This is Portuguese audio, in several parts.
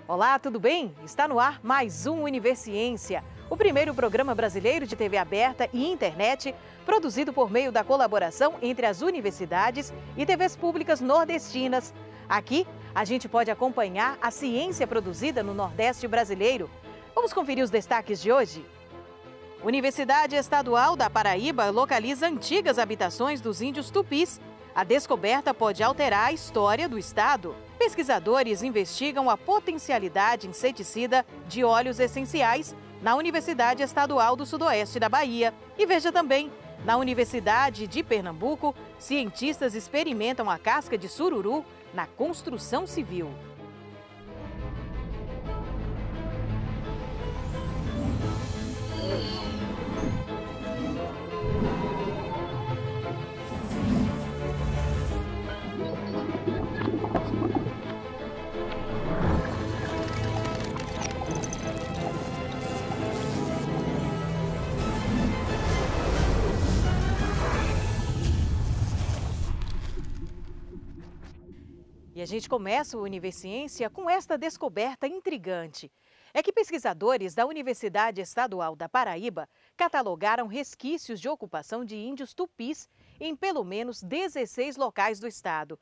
Olá, tudo bem? Está no ar mais um Universiência, o primeiro programa brasileiro de TV aberta e internet, produzido por meio da colaboração entre as universidades e TVs públicas nordestinas. Aqui, a gente pode acompanhar a ciência produzida no Nordeste brasileiro. Vamos conferir os destaques de hoje? Universidade Estadual da Paraíba localiza antigas habitações dos índios tupis. A descoberta pode alterar a história do estado. Pesquisadores investigam a potencialidade inseticida de óleos essenciais na Universidade Estadual do Sudoeste da Bahia. E veja também, na Universidade de Pernambuco, cientistas experimentam a casca de sururu na construção civil. E a gente começa o Universiência com esta descoberta intrigante. É que pesquisadores da Universidade Estadual da Paraíba catalogaram resquícios de ocupação de índios tupis em pelo menos 16 locais do estado.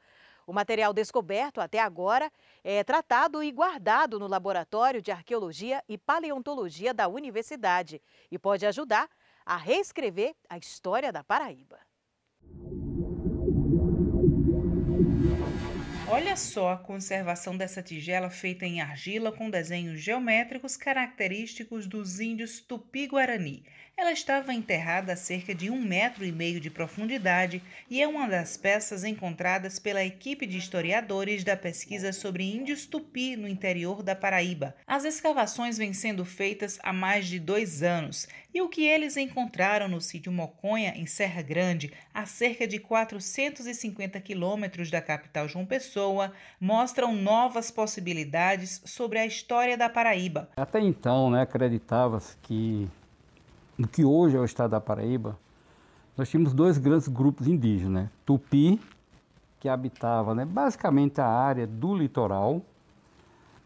O material descoberto até agora é tratado e guardado no Laboratório de Arqueologia e Paleontologia da Universidade e pode ajudar a reescrever a história da Paraíba. Olha só a conservação dessa tigela feita em argila com desenhos geométricos característicos dos índios Tupi-Guarani. Ela estava enterrada a cerca de 1,5 metro de profundidade e é uma das peças encontradas pela equipe de historiadores da pesquisa sobre índios Tupi no interior da Paraíba. As escavações vêm sendo feitas há mais de 2 anos e o que eles encontraram no sítio Moconha, em Serra Grande, a cerca de 450 quilômetros da capital João Pessoa, mostram novas possibilidades sobre a história da Paraíba. Até então, acreditava-se que no que hoje é o estado da Paraíba, nós tínhamos 2 grandes grupos indígenas, Tupi, que habitava basicamente a área do litoral,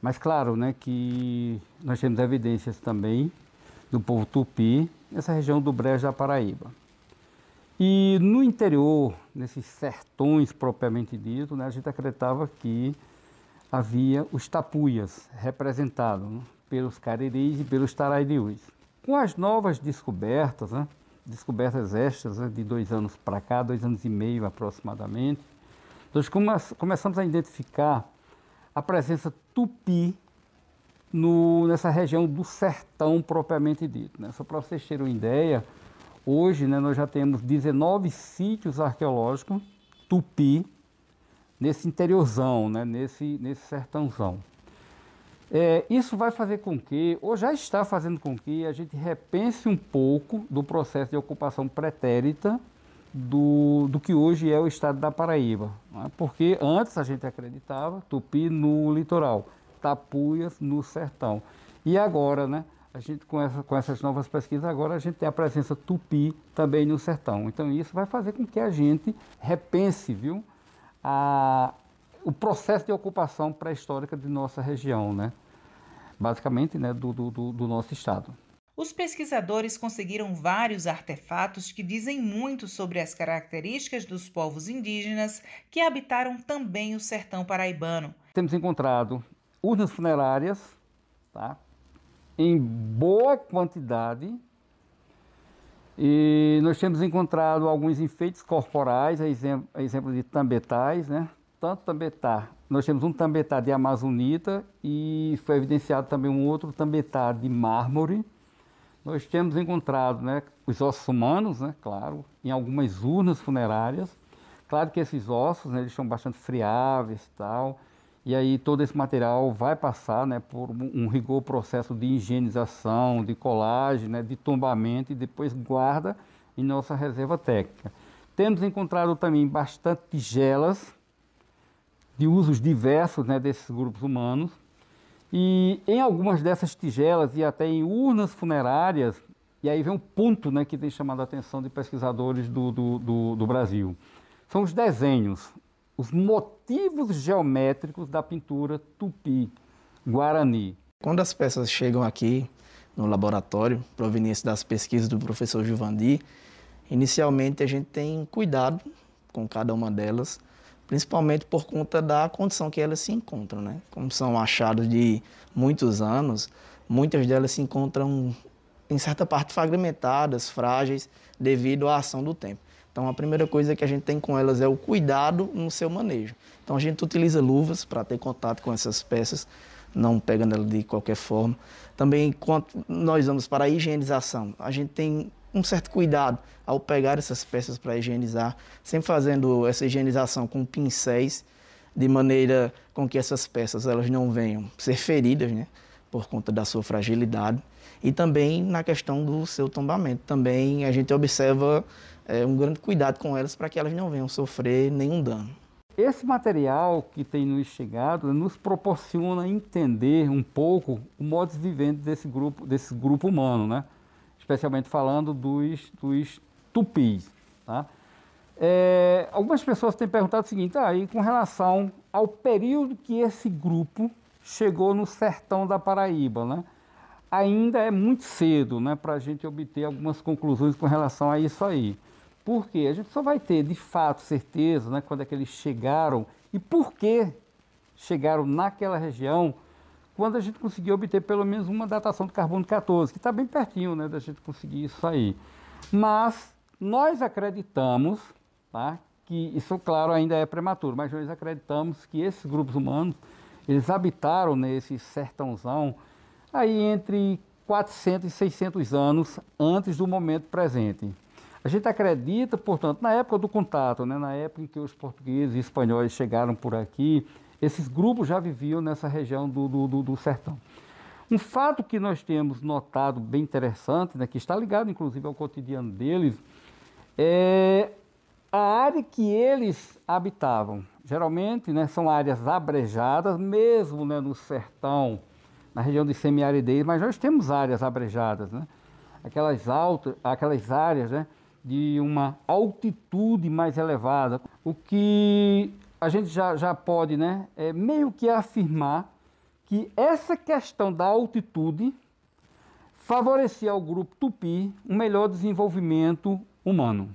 mas claro que nós temos evidências também do povo Tupi nessa região do Brejo da Paraíba. E no interior, nesses sertões propriamente dito, a gente acreditava que havia os tapuias, representados pelos cariris e pelos taraidius. Com as novas descobertas, descobertas extras de 2 anos para cá, 2 anos e meio aproximadamente, nós começamos a identificar a presença tupi nessa região do sertão propriamente dito. Só para vocês terem uma ideia, hoje nós já temos 19 sítios arqueológicos tupi nesse interiorzão, nesse sertãozão. Isso vai fazer com que, ou já está fazendo com que, a gente repense um pouco do processo de ocupação pretérita do que hoje é o estado da Paraíba. Porque antes a gente acreditava tupi no litoral, tapuias no sertão. E agora, a gente com essas novas pesquisas, agora a gente tem a presença tupi também no sertão. Então isso vai fazer com que a gente repense, o processo de ocupação pré-histórica de nossa região, basicamente do nosso estado. Os pesquisadores conseguiram vários artefatos que dizem muito sobre as características dos povos indígenas que habitaram também o sertão paraibano. Temos encontrado urnas funerárias, em boa quantidade, e nós temos encontrado alguns enfeites corporais, a exemplo de tambetais, tanto tambetá, nós temos um tambetá de amazonita e foi evidenciado também um outro tambetá de mármore. Nós temos encontrado os ossos humanos, claro, em algumas urnas funerárias. Claro que esses ossos eles são bastante friáveis e tal, e aí todo esse material vai passar por um rigor processo de higienização, de colagem, de tombamento e depois guarda em nossa reserva técnica. Temos encontrado também bastante tigelas de usos diversos desses grupos humanos. E em algumas dessas tigelas e até em urnas funerárias, e aí vem um ponto que tem chamado a atenção de pesquisadores do Brasil, são os desenhos, os motivos geométricos da pintura tupi. guarani. Quando as peças chegam aqui no laboratório, provenientes das pesquisas do professor Juvandi, inicialmente a gente tem cuidado com cada uma delas, principalmente por conta da condição que elas se encontram, né? Como são achados de muitos anos, muitas delas se encontram em certa parte fragmentadas, frágeis, devido à ação do tempo. Então a primeira coisa que a gente tem com elas é o cuidado no seu manejo. Então a gente utiliza luvas para ter contato com essas peças, não pegando ela de qualquer forma. Também, quando nós vamos para a higienização, a gente tem um certo cuidado ao pegar essas peças para higienizar, sempre fazendo essa higienização com pincéis, de maneira com que essas peças elas não venham ser feridas, né, por conta da sua fragilidade. E também na questão do seu tombamento. Também a gente observa um grande cuidado com elas para que elas não venham sofrer nenhum dano. Esse material que tem nos chegado nos proporciona entender um pouco o modus vivendi desse grupo humano, né? Especialmente falando dos tupis. Tá? Algumas pessoas têm perguntado o seguinte, e com relação ao período que esse grupo chegou no sertão da Paraíba, né? Ainda é muito cedo, né, para a gente obter algumas conclusões com relação a isso aí. Porque a gente só vai ter, de fato, certeza, né, quando é que eles chegaram e por que chegaram naquela região, quando a gente conseguir obter pelo menos uma datação do carbono 14, que está bem pertinho, né, da gente conseguir isso aí. Mas nós acreditamos, tá, que isso, claro, ainda é prematuro, mas nós acreditamos que esses grupos humanos, eles habitaram nesse sertãozão aí entre 400 e 600 anos antes do momento presente. A gente acredita, portanto, na época do contato, né, na época em que os portugueses e espanhóis chegaram por aqui, esses grupos já viviam nessa região do sertão. Um fato que nós temos notado bem interessante, né, que está ligado inclusive ao cotidiano deles, é a área que eles habitavam. Geralmente, né, são áreas abrejadas, mesmo, né, no sertão, na região de semiaridez, mas nós temos áreas abrejadas, né? Aquelas áreas, né, de uma altitude mais elevada, o que a gente já pode, né, meio que afirmar que essa questão da altitude favorecia ao grupo tupi um melhor desenvolvimento humano.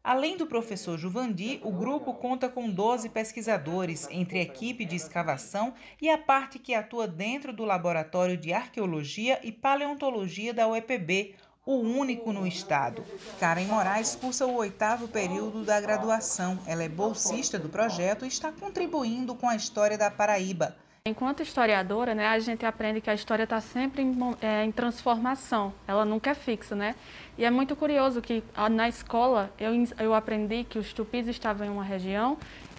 Além do professor Juvandi, o grupo conta com 12 pesquisadores, entre a equipe de escavação e a parte que atua dentro do Laboratório de Arqueologia e Paleontologia da UEPB, o único no estado. Karen Moraes cursa o 8º período da graduação. Ela é bolsista do projeto e está contribuindo com a história da Paraíba. Enquanto historiadora, né, a gente aprende que a história está sempre em transformação, ela nunca é fixa, né? E é muito curioso que na escola eu aprendi que os tupis estavam em uma região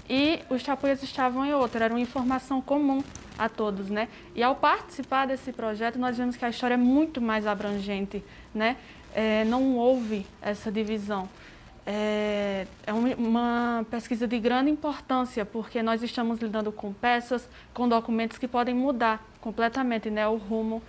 e os chapuias estavam em outra, era uma informação comum a todos, né? E ao participar desse projeto, nós vimos que a história é muito mais abrangente, né? Não houve essa divisão. É uma pesquisa de grande importância, porque nós estamos lidando com peças, com documentos que podem mudar completamente, né, o rumo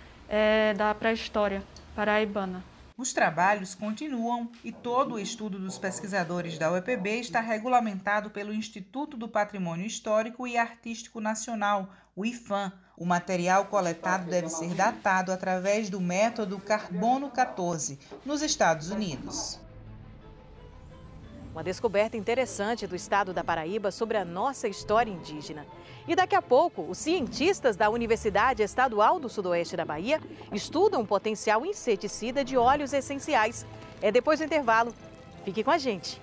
da pré-história paraibana. Os trabalhos continuam e todo o estudo dos pesquisadores da UEPB está regulamentado pelo Instituto do Patrimônio Histórico e Artístico Nacional, o IPHAN. O material coletado deve ser datado através do método Carbono 14, nos Estados Unidos. Uma descoberta interessante do estado da Paraíba sobre a nossa história indígena. E daqui a pouco, os cientistas da Universidade Estadual do Sudoeste da Bahia estudam o potencial inseticida de óleos essenciais. É depois do intervalo. Fique com a gente.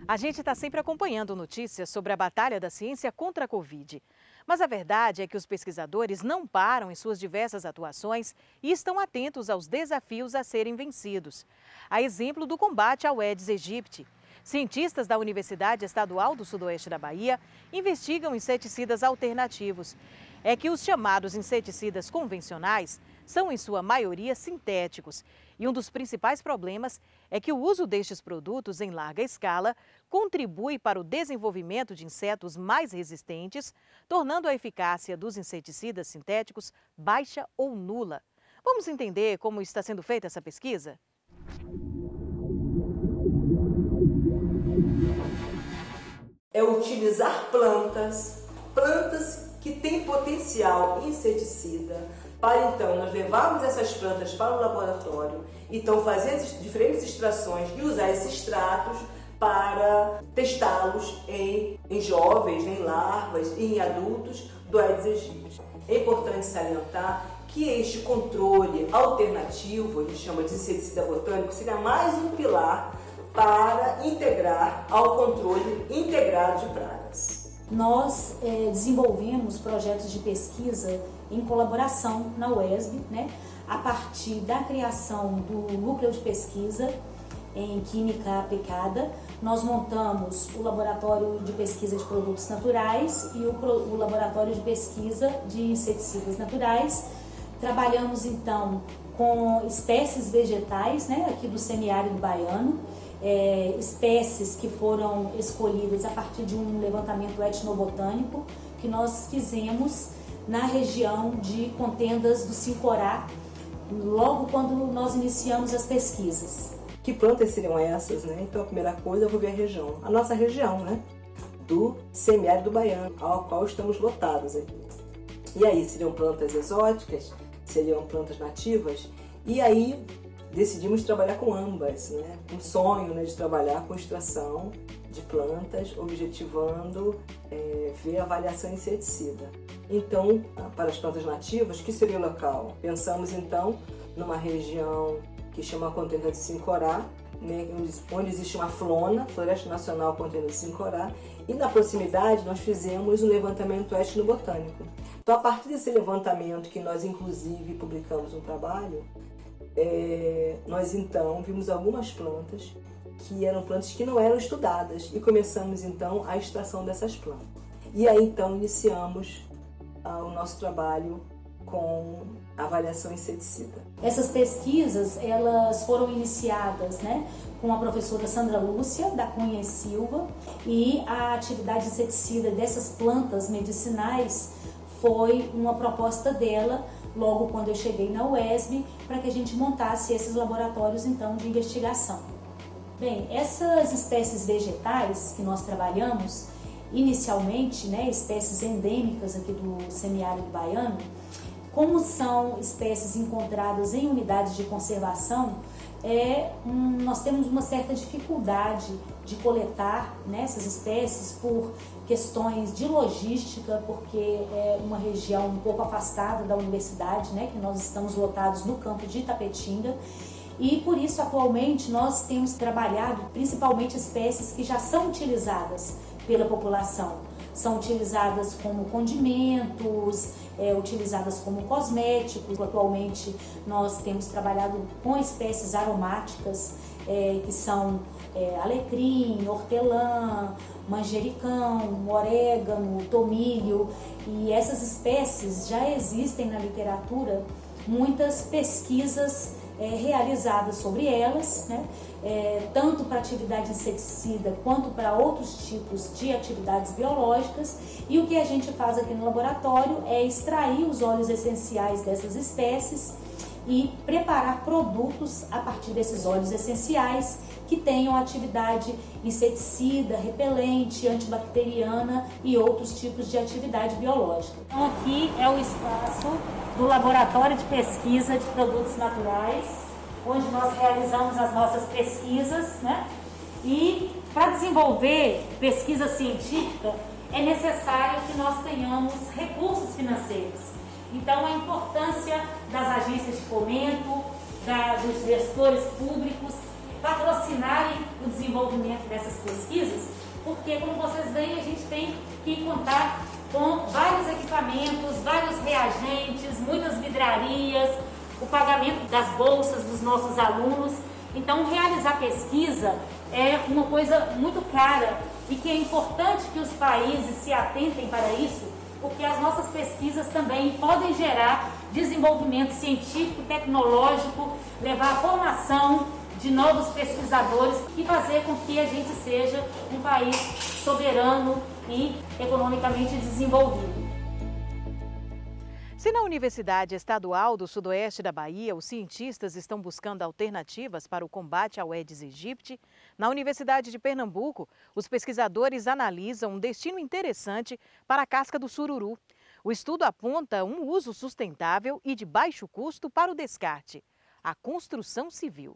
A gente está sempre acompanhando notícias sobre a batalha da ciência contra a Covid. Mas a verdade é que os pesquisadores não param em suas diversas atuações e estão atentos aos desafios a serem vencidos. A exemplo do combate ao Aedes aegypti. Cientistas da Universidade Estadual do Sudoeste da Bahia investigam inseticidas alternativos. É que os chamados inseticidas convencionais são em sua maioria sintéticos. E um dos principais problemas é que o uso destes produtos em larga escala contribui para o desenvolvimento de insetos mais resistentes, tornando a eficácia dos inseticidas sintéticos baixa ou nula. Vamos entender como está sendo feita essa pesquisa? É utilizar plantas que têm potencial inseticida, para então nós levarmos essas plantas para o laboratório, então fazer as diferentes extrações e usar esses extratos para testá-los em jovens, em larvas e em adultos do Aedes aegypti. É importante salientar que este controle alternativo, a gente chama de inseticida botânico, seria mais um pilar para integrar ao controle integrado de pragas. Nós desenvolvemos projetos de pesquisa em colaboração na UESB, a partir da criação do núcleo de pesquisa em química aplicada. Nós montamos o laboratório de pesquisa de produtos naturais e o laboratório de pesquisa de inseticidas naturais. Trabalhamos então com espécies vegetais, aqui do semiárido baiano, espécies que foram escolhidas a partir de um levantamento etnobotânico que nós fizemos na região de Contendas do Sincorá, logo quando nós iniciamos as pesquisas. Que plantas seriam essas, Então a primeira coisa eu vou ver a região, a nossa região, do semiárido baiano, ao qual estamos lotados aqui. E aí seriam plantas exóticas, seriam plantas nativas, e aí decidimos trabalhar com ambas, um sonho de trabalhar com extração de plantas, objetivando ver a avaliação inseticida. Então, para as plantas nativas, que seria o local? Pensamos então numa região que chama Contenda de Sincorá, onde existe uma flona, Floresta Nacional Contenda de Sincorá, e na proximidade nós fizemos um levantamento etnobotânico. Então, a partir desse levantamento, que nós inclusive publicamos um trabalho, nós então vimos algumas plantas que eram plantas que não eram estudadas e começamos então a extração dessas plantas. E aí então iniciamos o nosso trabalho com avaliação inseticida. Essas pesquisas elas foram iniciadas com a professora Sandra Lúcia, da Cunha e Silva, e a atividade inseticida dessas plantas medicinais foi uma proposta dela logo quando eu cheguei na UESB, para que a gente montasse esses laboratórios então de investigação. Bem, essas espécies vegetais que nós trabalhamos, inicialmente, espécies endêmicas aqui do semiárido baiano, como são espécies encontradas em unidades de conservação, nós temos uma certa dificuldade de coletar essas espécies por questões de logística, porque é uma região um pouco afastada da universidade, que nós estamos lotados no campo de Itapetinga, e por isso atualmente nós temos trabalhado principalmente espécies que já são utilizadas pela população. São utilizadas como condimentos, utilizadas como cosméticos. Atualmente nós temos trabalhado com espécies aromáticas, que são alecrim, hortelã, manjericão, orégano, tomilho, e essas espécies já existem na literatura muitas pesquisas realizadas sobre elas, tanto para atividade inseticida quanto para outros tipos de atividades biológicas, e o que a gente faz aqui no laboratório é extrair os óleos essenciais dessas espécies e preparar produtos a partir desses óleos essenciais que tenham atividade inseticida, repelente, antibacteriana e outros tipos de atividade biológica. Então aqui é o espaço do Laboratório de Pesquisa de Produtos Naturais, onde nós realizamos as nossas pesquisas, E para desenvolver pesquisa científica é necessário que nós tenhamos recursos financeiros. Então a importância das agências de fomento, dos gestores públicos, patrocinarem o desenvolvimento dessas pesquisas, porque, como vocês veem, a gente tem que contar com vários equipamentos, vários reagentes, muitas vidrarias, o pagamento das bolsas dos nossos alunos. Então, realizar pesquisa é uma coisa muito cara e que é importante que os países se atentem para isso, porque as nossas pesquisas também podem gerar desenvolvimento científico, tecnológico, levar a formação de novos pesquisadores e fazer com que a gente seja um país soberano e economicamente desenvolvido. Se na Universidade Estadual do Sudoeste da Bahia os cientistas estão buscando alternativas para o combate ao Aedes aegypti, na Universidade de Pernambuco, os pesquisadores analisam um destino interessante para a casca do sururu. O estudo aponta um uso sustentável e de baixo custo para o descarte: a construção civil.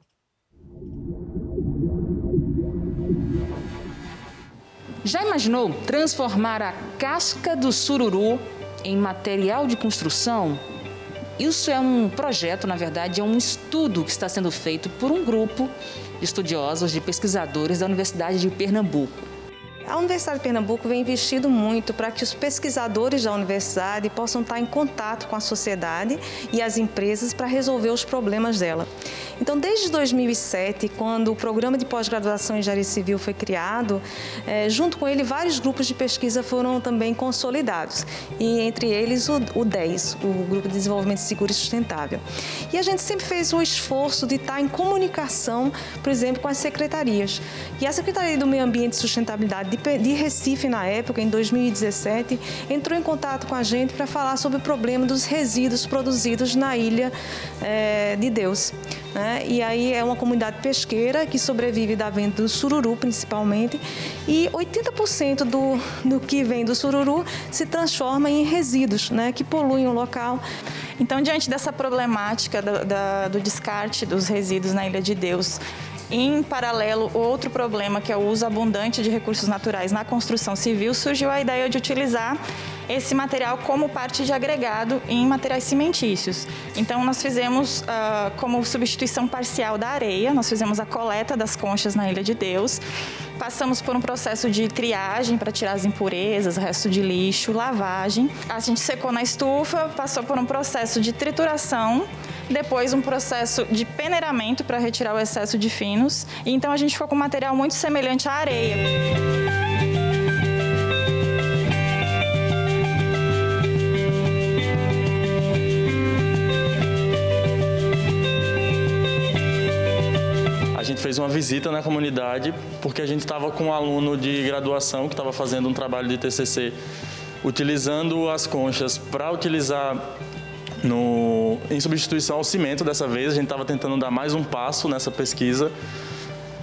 Já imaginou transformar a casca do sururu em material de construção? Isso é um projeto, na verdade, é um estudo que está sendo feito por um grupo de estudiosos, de pesquisadores da Universidade de Pernambuco. A Universidade de Pernambuco vem investindo muito para que os pesquisadores da universidade possam estar em contato com a sociedade e as empresas para resolver os problemas dela. Então, desde 2007, quando o programa de pós-graduação em Engenharia Civil foi criado, junto com ele, vários grupos de pesquisa foram também consolidados, e entre eles o DES, o Grupo de Desenvolvimento Seguro e Sustentável. E a gente sempre fez o esforço de estar em comunicação, por exemplo, com as secretarias. E a Secretaria do Meio Ambiente e Sustentabilidade de Recife, na época, em 2017, entrou em contato com a gente para falar sobre o problema dos resíduos produzidos na Ilha de Deus. E aí é uma comunidade pesqueira que sobrevive da venda do sururu, principalmente, e 80% do que vem do sururu se transforma em resíduos, que poluem o local. Então, diante dessa problemática do descarte dos resíduos na Ilha de Deus, em paralelo, outro problema, que é o uso abundante de recursos naturais na construção civil, surgiu a ideia de utilizar esse material como parte de agregado em materiais cimentícios. Então, nós fizemos, como substituição parcial da areia, nós fizemos a coleta das conchas na Ilha de Deus, passamos por um processo de triagem para tirar as impurezas, resto de lixo, lavagem. A gente secou na estufa, passou por um processo de trituração, depois um processo de peneiramento para retirar o excesso de finos. E então a gente ficou com um material muito semelhante à areia. A gente fez uma visita na comunidade porque a gente estava com um aluno de graduação que estava fazendo um trabalho de TCC utilizando as conchas para utilizar em substituição ao cimento. Dessa vez a gente estava tentando dar mais um passo nessa pesquisa,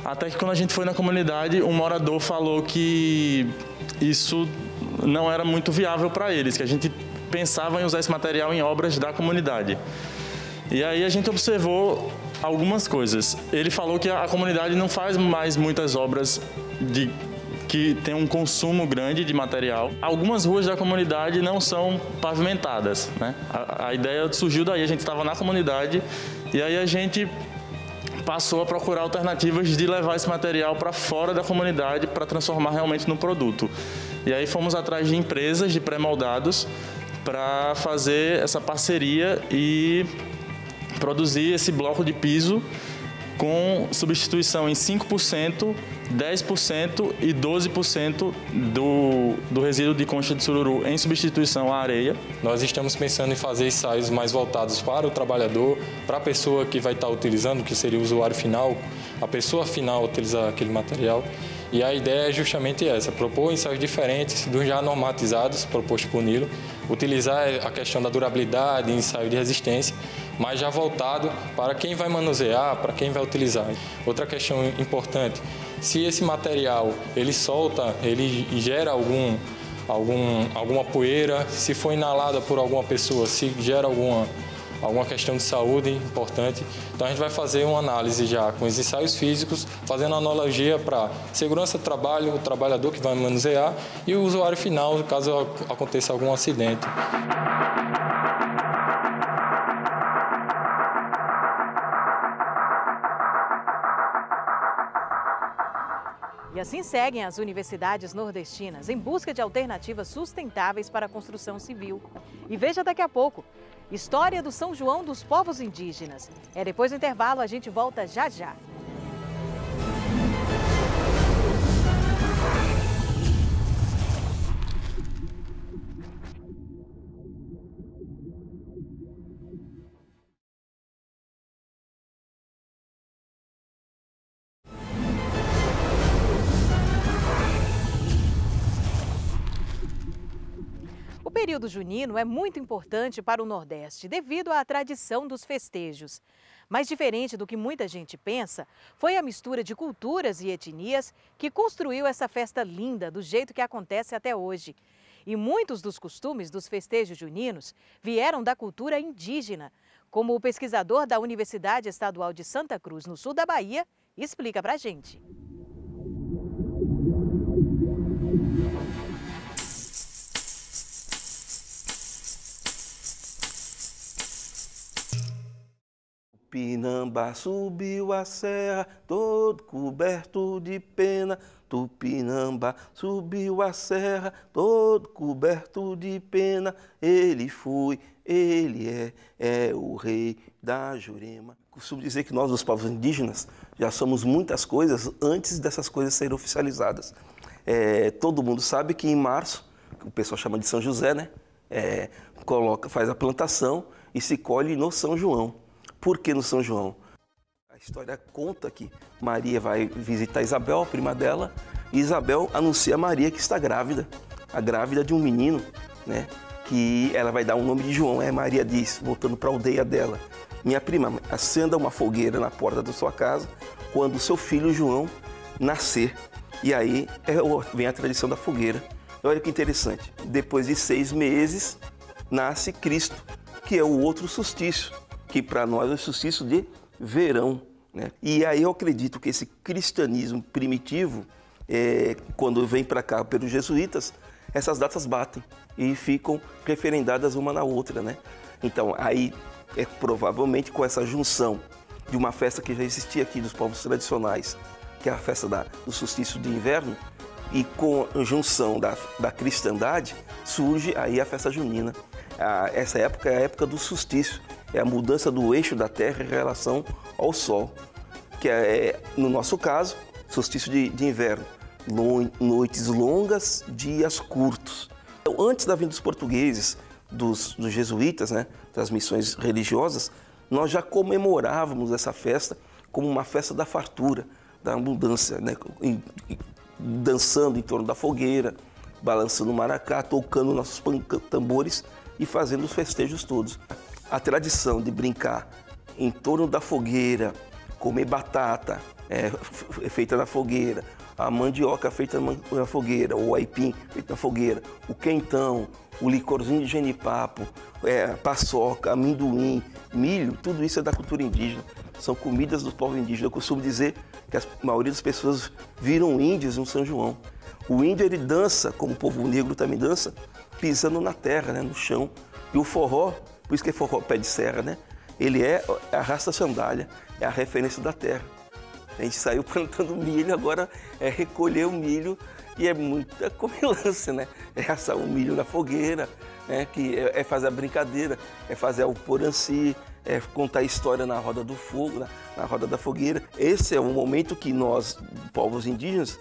até que quando a gente foi na comunidade, um morador falou que isso não era muito viável para eles, que a gente pensava em usar esse material em obras da comunidade. E aí a gente observou algumas coisas. Ele falou que a comunidade não faz mais muitas obras que tem um consumo grande de material. Algumas ruas da comunidade não são pavimentadas, A ideia surgiu daí, a gente estava na comunidade e aí a gente passou a procurar alternativas de levar esse material para fora da comunidade para transformar realmente num produto. E aí fomos atrás de empresas de pré-moldados para fazer essa parceria e produzir esse bloco de piso com substituição em 5%, 10% e 12% do resíduo de concha de sururu em substituição à areia. Nós estamos pensando em fazer ensaios mais voltados para o trabalhador, para a pessoa que vai estar utilizando, que seria o usuário final, a pessoa final utilizar aquele material. E a ideia é justamente essa, propor ensaios diferentes dos já normatizados, propostos por Nilo, utilizar a questão da durabilidade, ensaio de resistência, mas já voltado para quem vai manusear, para quem vai utilizar. Outra questão importante, se esse material ele solta, ele gera alguma poeira, se for inalada por alguma pessoa, se gera alguma questão de saúde importante. Então a gente vai fazer uma análise já com os ensaios físicos, fazendo analogia para segurança do trabalho, o trabalhador que vai manusear e o usuário final, caso aconteça algum acidente. E assim seguem as universidades nordestinas em busca de alternativas sustentáveis para a construção civil. E veja daqui a pouco, história do São João dos povos indígenas. Depois do intervalo, a gente volta já já. período junino é muito importante para o Nordeste devido à tradição dos festejos. Mas diferente do que muita gente pensa, foi a mistura de culturas e etnias que construiu essa festa linda do jeito que acontece até hoje. E muitos dos costumes dos festejos juninos vieram da cultura indígena, como o pesquisador da Universidade Estadual de Santa Cruz, no sul da Bahia, explica pra gente. Tupinambá subiu a serra, todo coberto de pena. Tupinambá subiu a serra, todo coberto de pena. Ele foi, ele é o rei da Jurema. Costumo dizer que nós, os povos indígenas, já somos muitas coisas antes dessas coisas serem oficializadas. Todo mundo sabe que em março, que o pessoal chama de São José, né? Faz a plantação e se colhe no São João. Por que no São João? A história conta que Maria vai visitar Isabel, a prima dela, e Isabel anuncia a Maria que está grávida, a grávida de um menino, né? Que ela vai dar o nome de João. Maria diz, voltando para a aldeia dela: minha prima, acenda uma fogueira na porta da sua casa quando o seu filho João nascer. E aí vem a tradição da fogueira. Olha que interessante, depois de 6 meses nasce Cristo, que é o outro solstício, que para nós é o solstício de verão, né? E aí eu acredito que esse cristianismo primitivo, quando vem para cá pelos jesuítas, essas datas batem e ficam referendadas uma na outra, né? Então aí provavelmente com essa junção de uma festa que já existia aqui dos povos tradicionais, que é a festa do solstício de inverno, e com a junção da cristandade, surge aí a festa junina. Essa época é a época do solstício, é a mudança do eixo da Terra em relação ao Sol, que no nosso caso, solstício de inverno, noites longas, dias curtos. Então, antes da vinda dos portugueses, dos jesuítas, né, das missões religiosas, nós já comemorávamos essa festa como uma festa da fartura, da abundância, né, dançando em torno da fogueira, balançando o maracá, tocando nossos tambores e fazendo os festejos todos. A tradição de brincar em torno da fogueira, comer batata feita na fogueira, a mandioca feita na fogueira, o aipim feito na fogueira, o quentão, o licorzinho de genipapo, paçoca, amendoim, milho, tudo isso é da cultura indígena. São comidas do povo indígena. Eu costumo dizer que a maioria das pessoas viram índios no São João. O índio, ele dança, como o povo negro também dança, pisando na terra, né, no chão. E o forró, por isso que é forró pé de serra, né? Ele arrasta sandália, é a referência da terra. A gente saiu plantando milho, agora é recolher o milho e é muita comilança, né? É assar o milho na fogueira, né? Que é fazer a brincadeira, é fazer o poranci, é contar a história na roda do fogo, na roda da fogueira. Esse é um momento que nós, povos indígenas,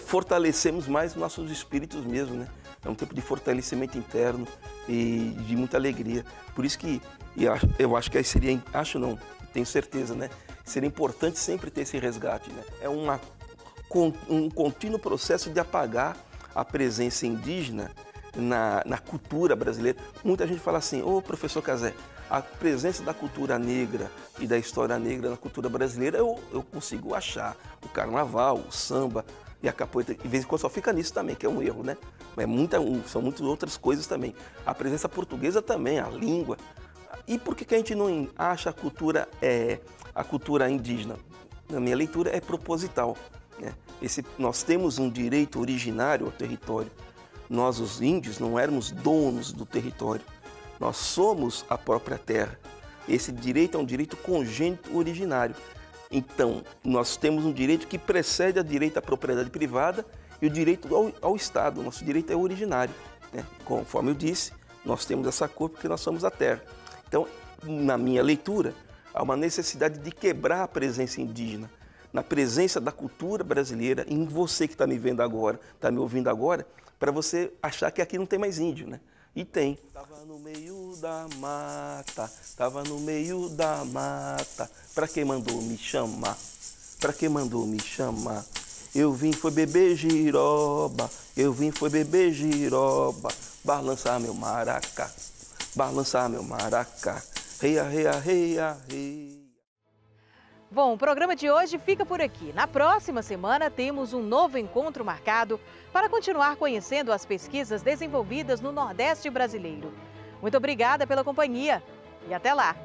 fortalecemos mais nossos espíritos mesmo, né? É um tempo de fortalecimento interno e de muita alegria. Por isso que eu acho que seria, tenho certeza, né? Seria importante sempre ter esse resgate, né? É um contínuo processo de apagar a presença indígena na cultura brasileira. Muita gente fala assim: ô professor Cazé, a presença da cultura negra e da história negra na cultura brasileira eu consigo achar. O carnaval, o samba e a capoeira, de vez em quando só fica nisso também, que é um erro, né? São muitas outras coisas também. A presença portuguesa também, a língua. E por que a gente não acha a cultura indígena? Na minha leitura, é proposital, né? Nós temos um direito originário ao território. Nós, os índios, não éramos donos do território. Nós somos a própria terra. Esse direito é um direito congênito originário. Então, nós temos um direito que precede o direito à propriedade privada e o direito ao Estado. O nosso direito é originário, né? Conforme eu disse, nós temos essa cor porque nós somos a terra. Então, na minha leitura, há uma necessidade de quebrar a presença indígena, na presença da cultura brasileira, em você que está me vendo agora, está me ouvindo agora, para você achar que aqui não tem mais índio, né? E tem. Tava no meio da mata, tava no meio da mata, pra quem mandou me chamar, pra quem mandou me chamar. Eu vim foi beber giroba, eu vim foi beber giroba, balançar meu maracá, balançar meu maracá, reia, reia, reia, reia. Bom, o programa de hoje fica por aqui. Na próxima semana temos um novo encontro marcado para continuar conhecendo as pesquisas desenvolvidas no Nordeste brasileiro. Muito obrigada pela companhia e até lá!